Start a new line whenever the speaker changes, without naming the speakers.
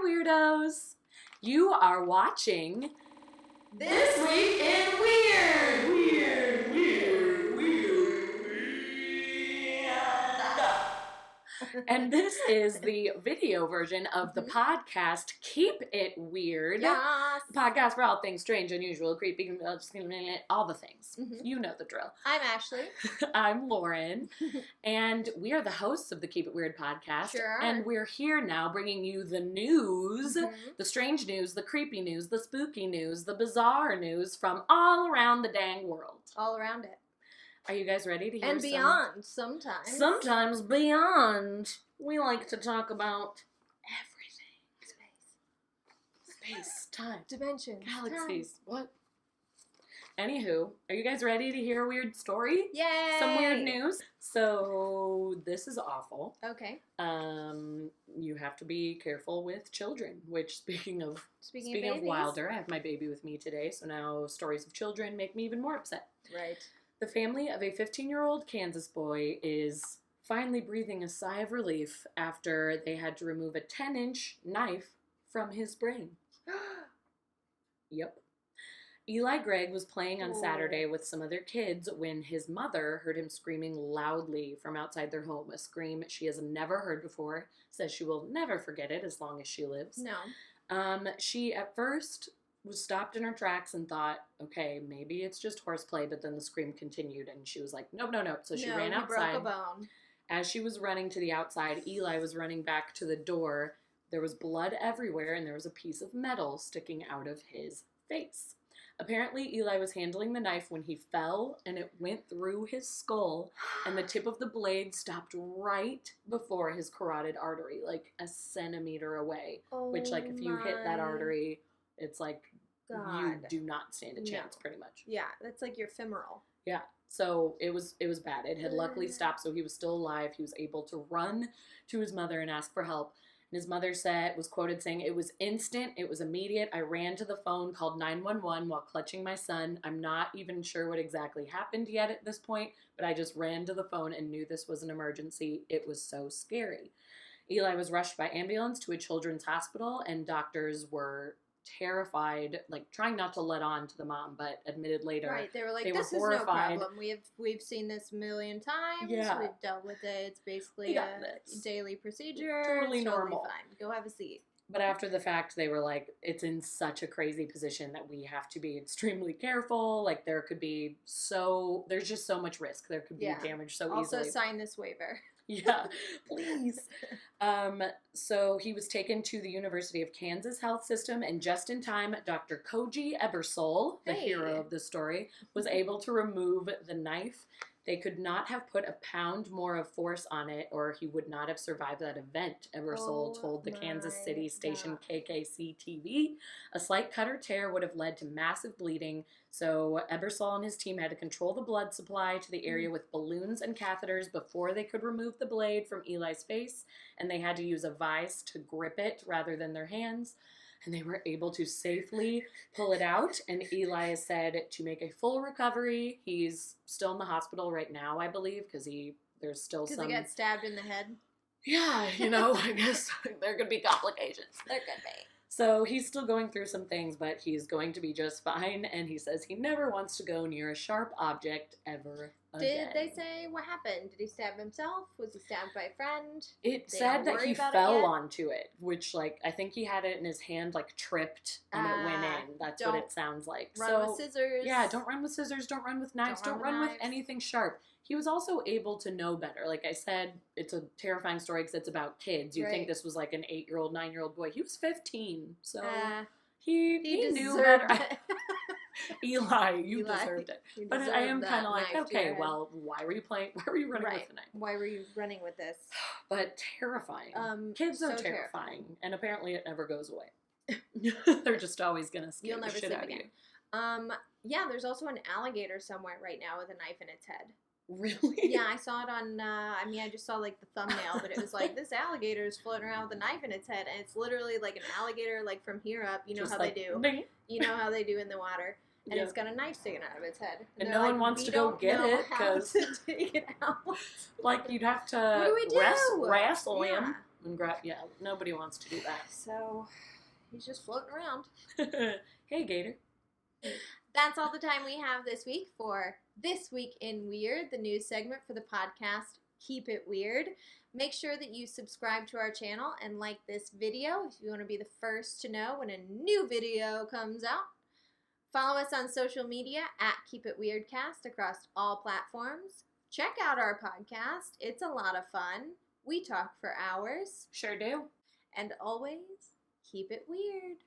Weirdos! You are watching
This Week in Weird!
and this is the video version of the podcast Keep It Weird.
Yes.
Podcast for all things strange, unusual, creepy, all the things.
Mhm.
You know the drill.
I'm Ashley.
I'm Lauren, and we are the hosts of the Keep It Weird podcast.
Sure are.
And we're here now bringing you the news,
Mhm.
the strange news, the creepy news, the spooky news, the bizarre news from all around the dang world.
All around it.
Are you guys ready to hear
And beyond, sometimes.
Sometimes beyond. We like to talk about everything. Space, time,
Dimensions.
galaxies. What? Anywho, are you guys ready to hear a weird story?
Yay!
Some weird news. So this is awful.
Okay.
You have to be careful with children. Which, speaking of
babies.
Wilder, I have my baby with me today. So now stories of children make me even more upset.
Right.
The family of a 15-year-old Kansas boy is finally breathing a sigh of relief after they had to remove a 10-inch knife from his brain. Yep. Eli Gregg was playing on Saturday with some other kids when his mother heard him screaming loudly from outside their home, a scream she has never heard before, says she will never forget it as long as she lives.
No.
She at first was stopped in her tracks and thought, okay, maybe it's just horseplay, but then the scream continued and she was like, nope. So she ran outside.
Broke a bone.
As she was running to the outside, Eli was running back to the door. There was blood everywhere and there was a piece of metal sticking out of his face. Apparently, Eli was handling the knife when he fell and it went through his skull and the tip of the blade stopped right before his carotid artery, like a centimeter away, which like if you hit that artery, it's like you do not stand a chance, pretty much.
Yeah, that's like your femoral.
Yeah, so it was bad. It had luckily stopped, so he was still alive. He was able to run to his mother and ask for help. And his mother was quoted saying, "It was instant. It was immediate. I ran to the phone, called 911 while clutching my son. I'm not even sure what exactly happened yet at this point, but I just ran to the phone and knew this was an emergency. It was so scary." Eli was rushed by ambulance to a children's hospital, and doctors were terrified, like trying not to let on to the mom, but admitted later.
Right, they were like,
they
this
were
is
horrified.
no problem. We've seen this a million times.
Yeah.
We've dealt with it. It's basically a daily procedure.
Totally normal.
Fine. Go have a seat.
But after the fact, they were like, it's in such a crazy position that we have to be extremely careful. Like, there's just so much risk. There could be damage so easily.
Also, sign this waiver.
Yeah, please. So he was taken to the University of Kansas Health System, and just in time, Dr. Koji Ebersole, the hero of the story, was able to remove the knife. They could not have put a pound more of force on it, or he would not have survived that event, Ebersole told the Kansas City station KKC-TV. A slight cut or tear would have led to massive bleeding, so Ebersole and his team had to control the blood supply to the area with balloons and catheters before they could remove the blade from Eli's face, and they had to use a vise to grip it rather than their hands. And they were able to safely pull it out. And Eli is said to make a full recovery. He's still in the hospital right now, I believe, because there's still some...
Because he got stabbed in the head?
Yeah, I guess there could be complications.
There could be.
So he's still going through some things, but he's going to be just fine. And he says he never wants to go near a sharp object ever again.
Did they say what happened? Did he stab himself? Was he stabbed by a friend?
It said that he fell onto it, which, like, I think he had it in his hand, like, tripped, and it went in. That's what it sounds like.
Run with scissors.
Yeah, don't run with scissors, don't run with knives, don't run with anything sharp. He was also able to know better. Like I said, it's a terrifying story because it's about kids. You think this was like an 8-year-old, 9-year-old boy. He was 15, so he knew better. Eli, you deserved it. But I am kind of like, okay, well, why were you running with the knife?
Why were you running with this?
But terrifying. Kids are terrifying, and apparently it never goes away. They're just always going to scare the shit out of you.
Yeah, there's also an alligator somewhere right now with a knife in its head.
Really?
Yeah, I saw it on, I just saw, like, the thumbnail, but it was like, this alligator is floating around with a knife in its head, and it's literally like an alligator, like, from here up, you know just how like, they do. Bing. You know how they do in the water. And it's got a knife sticking out of its head.
And no one wants to go get it, because...
take it out.
Like, you'd have to
what do we do?
wrestle him. Nobody wants to do that.
So he's just floating around.
Hey, gator.
That's all the time we have this week for This Week in Weird, the news segment for the podcast Keep It Weird. Make sure that you subscribe to our channel and like this video if you want to be the first to know when a new video comes out. Follow us on social media at Keep It Weirdcast across all platforms. Check out our podcast. It's a lot of fun. We talk for hours.
Sure do.
And always keep it weird.